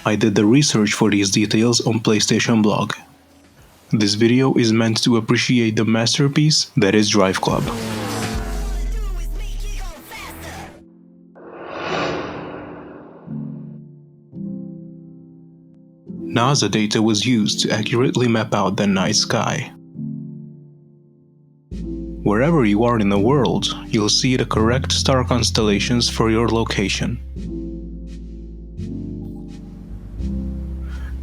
I did the research for these details on Playstatio.Blog. This video is meant to appreciate the masterpiece that is Driveclub. NASA data was used to accurately map out the night sky. Wherever you are in the world, you'll see the correct star constellations for your location.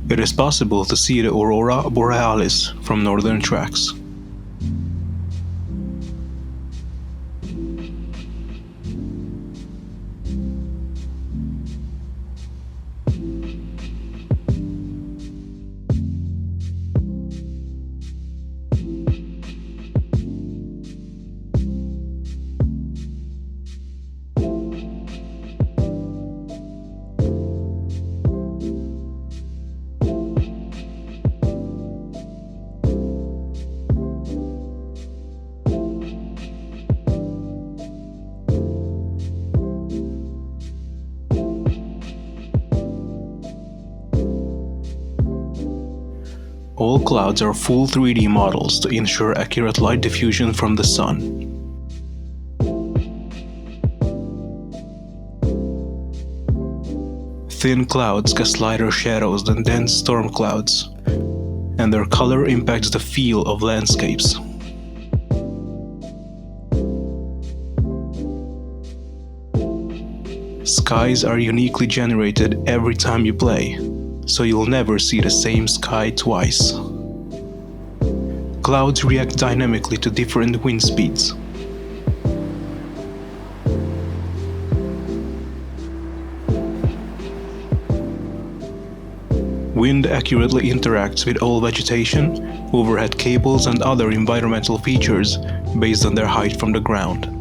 It is possible to see the aurora borealis from northern tracks. All clouds are full 3D models to ensure accurate light diffusion from the sun. Thin clouds cast lighter shadows than dense storm clouds, and their color impacts the feel of landscapes. Skies are uniquely generated every time you play, so you'll never see the same sky twice. Clouds react dynamically to different wind speeds. Wind accurately interacts with all vegetation, overhead cables and other environmental features based on their height from the ground.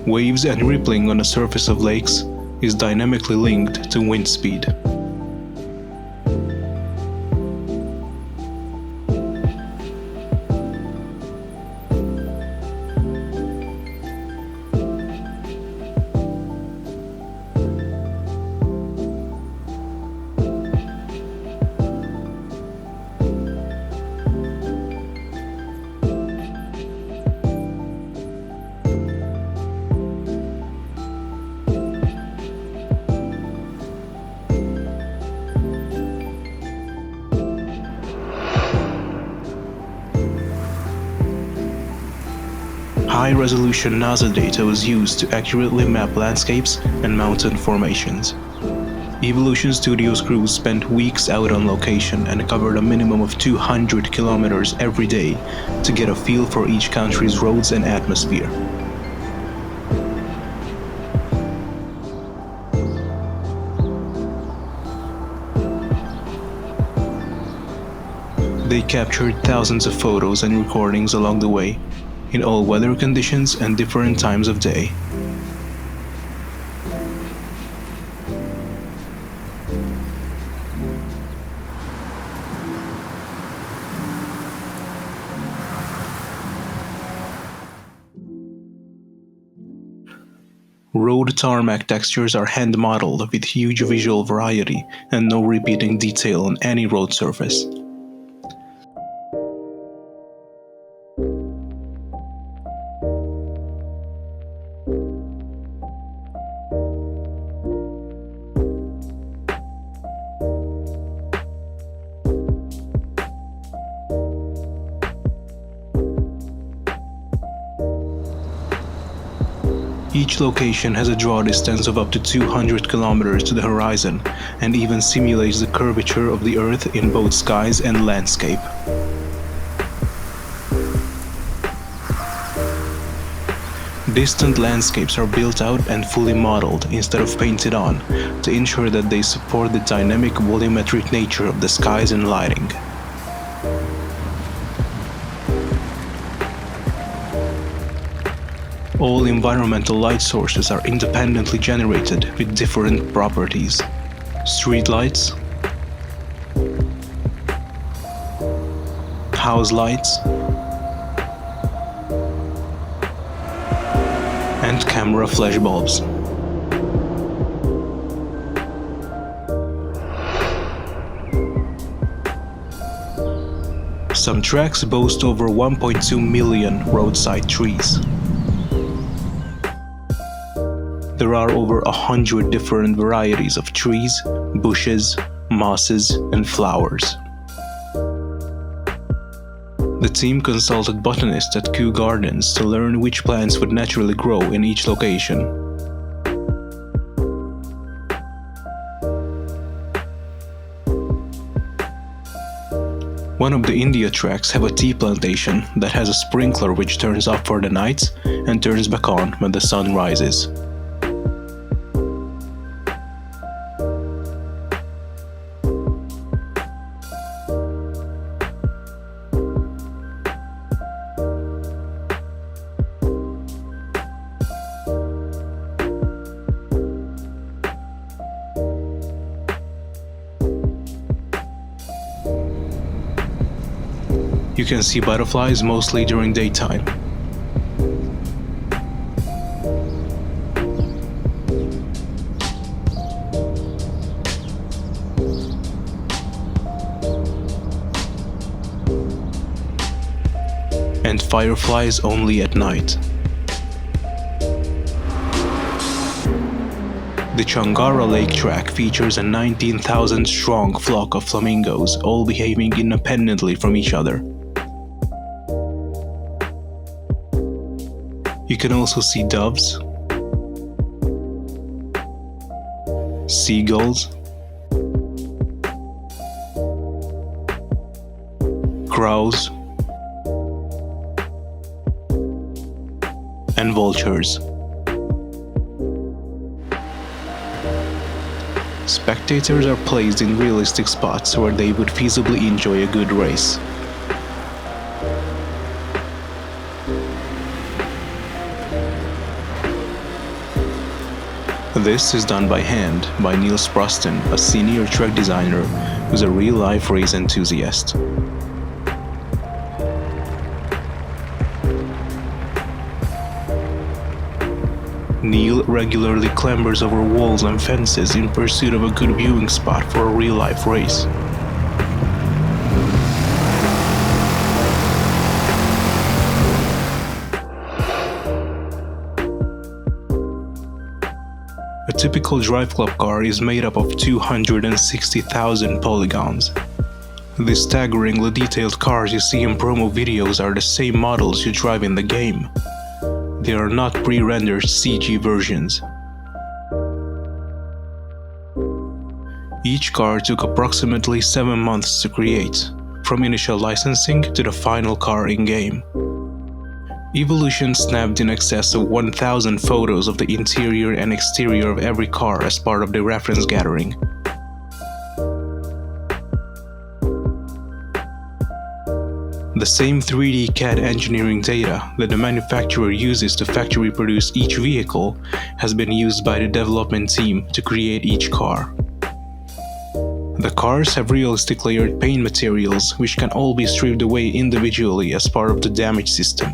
Waves and rippling on the surface of lakes is dynamically linked to wind speed. High-resolution NASA data was used to accurately map landscapes and mountain formations. Evolution Studios crews spent weeks out on location and covered a minimum of 200 kilometers every day to get a feel for each country's roads and atmosphere. They captured thousands of photos and recordings along the way, in all weather conditions and different times of day. Road tarmac textures are hand-modeled with huge visual variety and no repeating detail on any road surface. Each location has a draw distance of up to 200 kilometers to the horizon and even simulates the curvature of the Earth in both skies and landscape. Distant landscapes are built out and fully modeled instead of painted on to ensure that they support the dynamic volumetric nature of the skies and lighting. All environmental light sources are independently generated with different properties. Streetlights, house lights, and camera flashbulbs. Some tracks boast over 1.2 million roadside trees. There are over 100 different varieties of trees, bushes, mosses, and flowers. The team consulted botanists at Kew Gardens to learn which plants would naturally grow in each location. One of the India tracks have a tea plantation that has a sprinkler which turns off for the night and turns back on when the sun rises. You can see butterflies mostly during daytime. And fireflies only at night. The Changara Lake track features a 19,000-strong flock of flamingos, all behaving independently from each other. You can also see doves, seagulls, crows, and vultures. Spectators are placed in realistic spots where they would feasibly enjoy a good race. This is done by hand by Neil Sproston, a senior track designer who's a real-life race enthusiast. Neil regularly clambers over walls and fences in pursuit of a good viewing spot for a real-life race. A typical Driveclub car is made up of 260,000 polygons. The staggeringly detailed cars you see in promo videos are the same models you drive in the game. They are not pre-rendered CG versions. Each car took approximately 7 months to create, from initial licensing to the final car in-game. Evolution snapped in excess of 1,000 photos of the interior and exterior of every car as part of the reference gathering. The same 3D CAD engineering data that the manufacturer uses to factory produce each vehicle has been used by the development team to create each car. The cars have realistic layered paint materials which can all be stripped away individually as part of the damage system.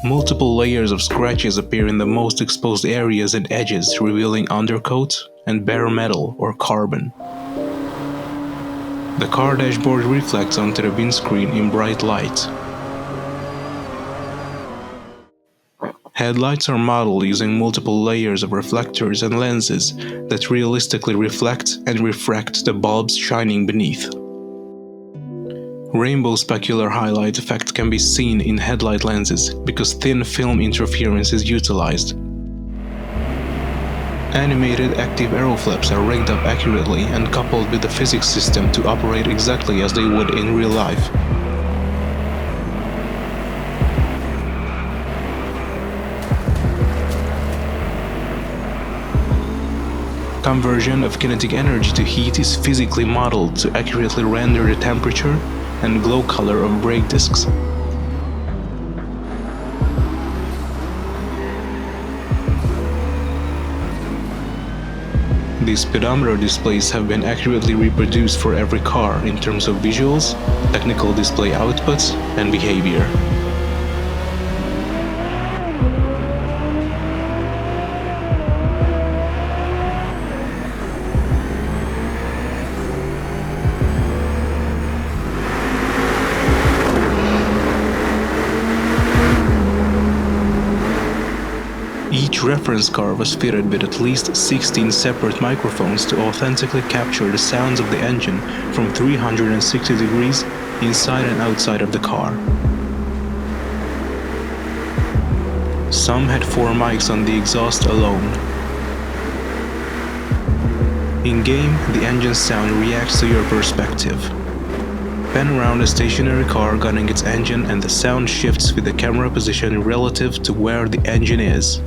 Multiple layers of scratches appear in the most exposed areas and edges, revealing undercoat and bare metal or carbon. The car dashboard reflects onto the windscreen in bright light. Headlights are modeled using multiple layers of reflectors and lenses that realistically reflect and refract the bulbs shining beneath. Rainbow specular highlight effect can be seen in headlight lenses because thin film interference is utilized. Animated active arrow flaps are rigged up accurately and coupled with the physics system to operate exactly as they would in real life. Conversion of kinetic energy to heat is physically modeled to accurately render the temperature and glow color of brake discs. The speedometer displays have been accurately reproduced for every car in terms of visuals, technical display outputs, and behavior. Each reference car was fitted with at least 16 separate microphones to authentically capture the sounds of the engine from 360 degrees inside and outside of the car. Some had 4 mics on the exhaust alone. In-game, the engine's sound reacts to your perspective. Pan around a stationary car gunning its engine and the sound shifts with the camera position relative to where the engine is.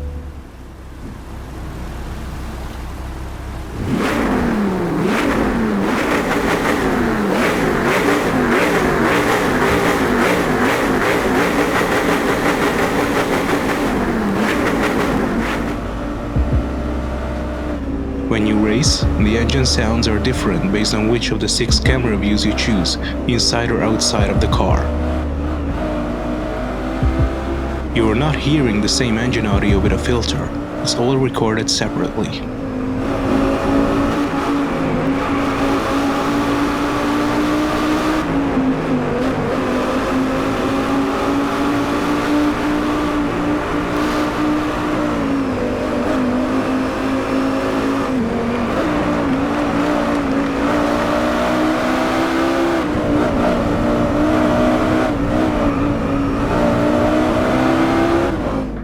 When you race, the engine sounds are different based on which of the 6 camera views you choose, inside or outside of the car. You are not hearing the same engine audio with a filter, it's all recorded separately.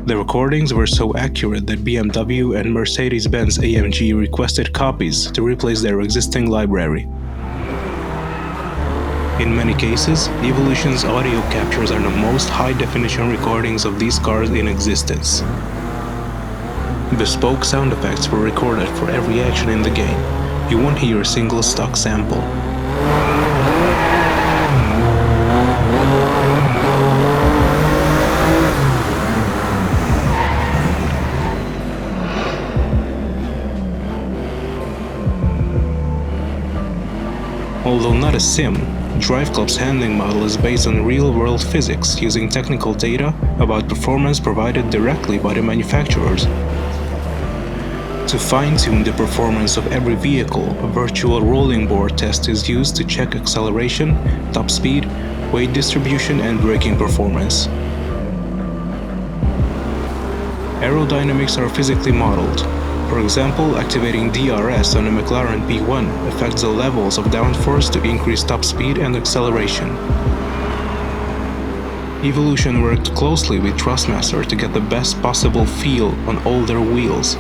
The recordings were so accurate that BMW and Mercedes-Benz AMG requested copies to replace their existing library. In many cases, Evolution's audio captures are the most high-definition recordings of these cars in existence. Bespoke sound effects were recorded for every action in the game. You won't hear a single stock sample. Although not a sim, Driveclub's handling model is based on real-world physics using technical data about performance provided directly by the manufacturers. To fine-tune the performance of every vehicle, a virtual rolling board test is used to check acceleration, top speed, weight distribution, and braking performance. Aerodynamics are physically modeled. For example, activating DRS on a McLaren P1 affects the levels of downforce to increase top speed and acceleration. Evolution worked closely with Thrustmaster to get the best possible feel on all their wheels.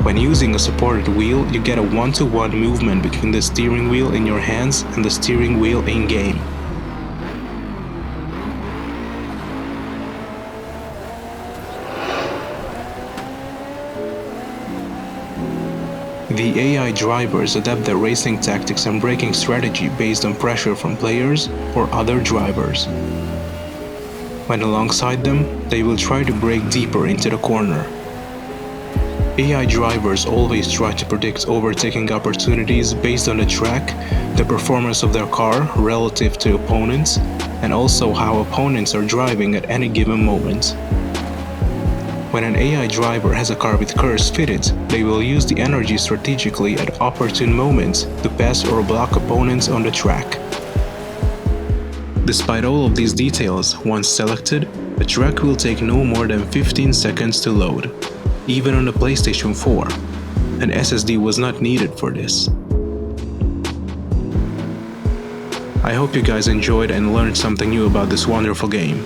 When using a supported wheel, you get a one-to-one movement between the steering wheel in your hands and the steering wheel in-game. The AI drivers adapt their racing tactics and braking strategy based on pressure from players or other drivers. When alongside them, they will try to brake deeper into the corner. AI drivers always try to predict overtaking opportunities based on the track, the performance of their car relative to opponents, and also how opponents are driving at any given moment. When an AI driver has a car with curves fitted, they will use the energy strategically at opportune moments to pass or block opponents on the track. Despite all of these details, once selected, a track will take no more than 15 seconds to load, even on the PlayStation 4. An SSD was not needed for this. I hope you guys enjoyed and learned something new about this wonderful game.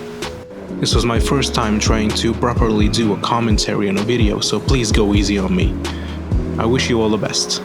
This was my first time trying to properly do a commentary on a video, so please go easy on me. I wish you all the best.